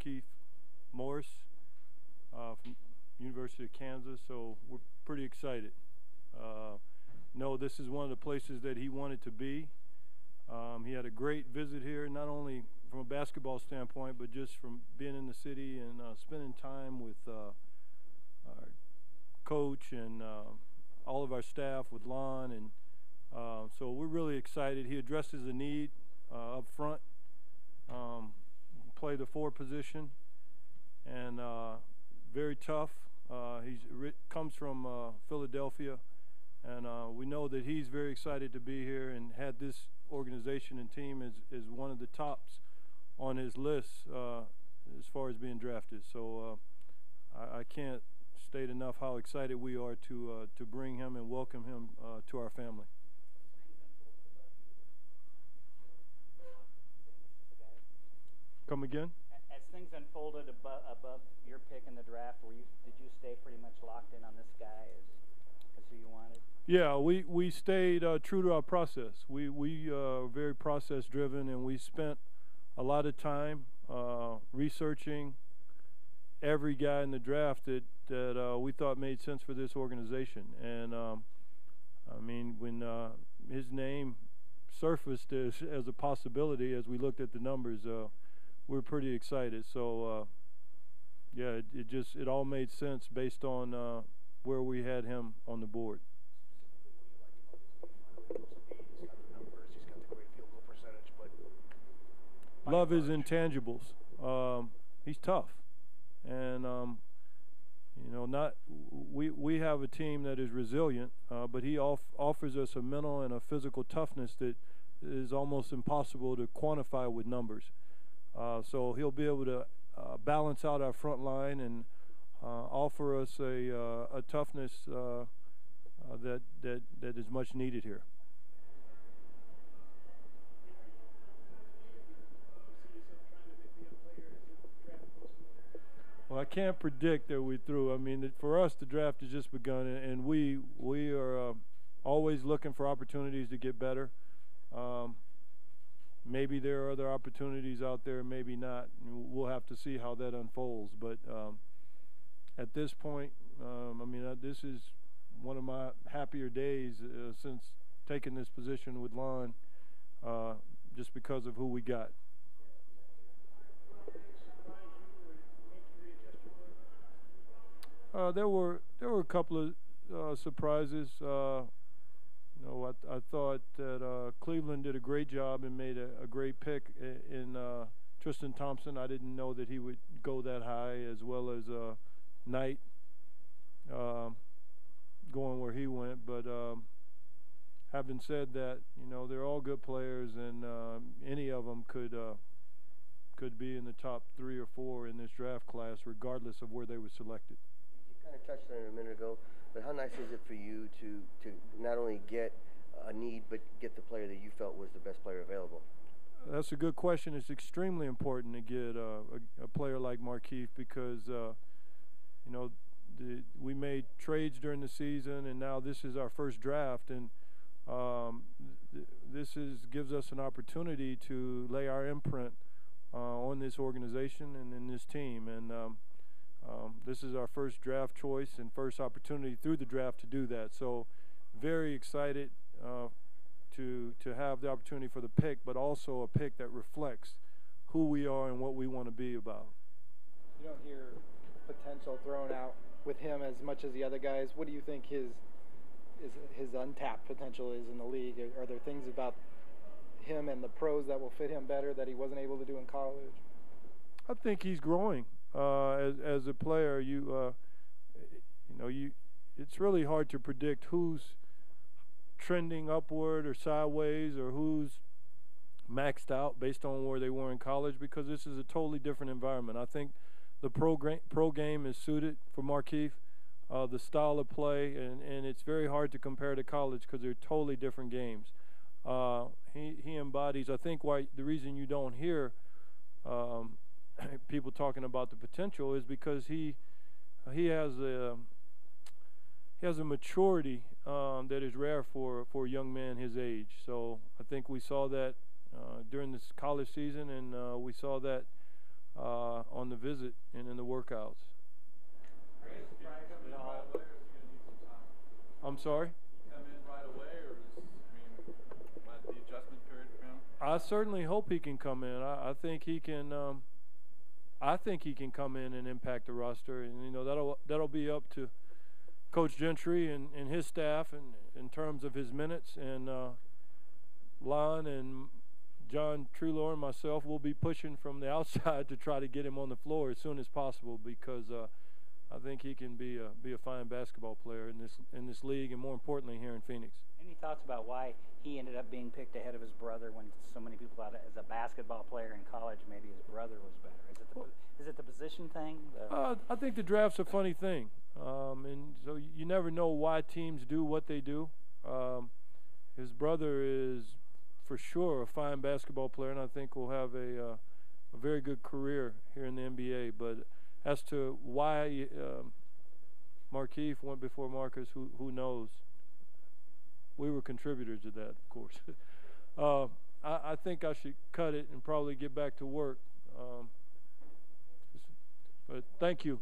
Markieff Morris from University of Kansas, so we're pretty excited. No, this is one of the places that he wanted to be. He had a great visit here, not only from a basketball standpoint, but just from being in the city and spending time with our coach and all of our staff, with Lon, and so we're really excited. He addresses the need up front, play the 4 position, and very tough. Comes from Philadelphia, and we know that he's very excited to be here and had this organization and team is one of the tops on his list as far as being drafted. So I can't state enough how excited we are to bring him and welcome him to our family. Come again? As things unfolded above your pick in the draft, did you stay pretty much locked in on this guy as who you wanted? Yeah, we stayed true to our process. We are very process driven, and we spent a lot of time researching every guy in the draft that we thought made sense for this organization. And I mean, when his name surfaced as a possibility as we looked at the numbers, we're pretty excited. So yeah, it all made sense based on where we had him on the board. Love his intangibles. He's tough, and you know, we have a team that is resilient, but he offers us a mental and a physical toughness that is almost impossible to quantify with numbers. So he'll be able to balance out our front line and offer us a toughness that is much needed here. Well, I can't predict that we're through. I mean, for us, the draft has just begun, and we are always looking for opportunities to get better. Maybe there are other opportunities out there, maybe not. We'll have to see how that unfolds. But at this point, I mean, this is one of my happier days since taking this position with Lon, just because of who we got. There were a couple of surprises. You know, I thought that Cleveland did a great job and made a great pick in Tristan Thompson. I didn't know that he would go that high, as well as Knight going where he went. But having said that, you know, they're all good players, and any of them could be in the top 3 or 4 in this draft class, regardless of where they were selected. You kind of touched on it a minute ago, but how nice is it for you to not only get a need, but get the player that you felt was the best player available? That's a good question. It's extremely important to get a player like Markieff, because you know, we made trades during the season, and now this is our first draft, and this gives us an opportunity to lay our imprint on this organization and in this team. And this is our first draft choice and first opportunity through the draft to do that. So very excited to have the opportunity for the pick, but also a pick that reflects who we are and what we want to be about. You don't hear potential thrown out with him as much as the other guys. What do you think his untapped potential is in the league? Are there things about him and the pros that will fit him better that he wasn't able to do in college? I think he's growing as a player. It's really hard to predict who's trending upward or sideways, or who's maxed out based on where they were in college, because this is a totally different environment. I think the pro game is suited for Markieff, the style of play, and it's very hard to compare to college because they're totally different games. He embodies, I think, why the reason you don't hear people talking about the potential is because he has a maturity that is rare for a young man his age. So I think we saw that during this college season, and we saw that on the visit and in the workouts. I'm sorry? Come in right away, or might the adjustment period for him? I certainly hope he can come in. I think he can. I think he can come in and impact the roster, and that'll be up to Coach Gentry and his staff, and in terms of his minutes. And Lon and John Treloar and myself will be pushing from the outside to try to get him on the floor as soon as possible, because I think he can be a fine basketball player in this league, and more importantly here in Phoenix. Any thoughts about why he ended up being picked ahead of his brother when so many people thought as a basketball player in college maybe his brother was better? Is it the position thing? I think the draft's a funny thing, and so you never know why teams do what they do. His brother is for sure a fine basketball player, and I think will have a very good career here in the NBA. But as to why Markieff went before Marcus, who knows? We were contributors to that, of course. I think I should cut it and probably get back to work. But thank you.